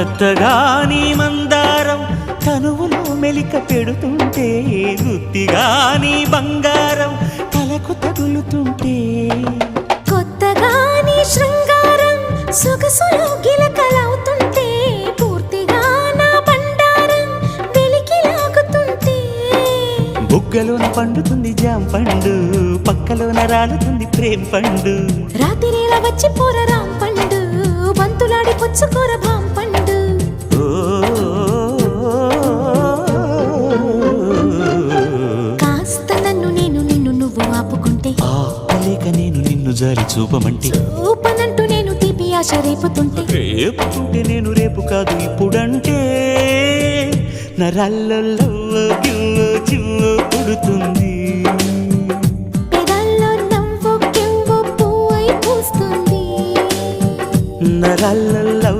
మెత్తగా నీ మందారం తనువులో మెలిక పెడుతుంటే, గుత్తిగా నీ బంగారం తలకు తగులుతుంటే, కొత్తగా నీ శృంగారం సొగసులో గిలకలవుతుంటే, పూర్తిగా నా బండారం వెలికి లాగుతుంటే, బుగ్గలోన పండుతుంది జాం పండు, పక్కలోన రాలుతుంది ప్రేమ్ పండు. రాత్రిలా వచ్చి పోర రాం పండు, బంతులాడి పుచ్చుకోర భాం పండు. కాస్త నన్ను నేను నిన్ను నువ్వు ఆపుకుంటే, ఆపలేక నేను నిన్ను జారి చూపమంటే, చూపనంటూ నేను తీపి ఆశ రేపుతుంటే, రేపుతుంటే నేను రేపు కాదు ఇప్పుడంటే, నరాల్లో గిల్లో చిల్లో పుడుతుంది, పెదాల్లో నవ్వు కెవ్వు పువ్వై పూస్తుంది. నరాల్లో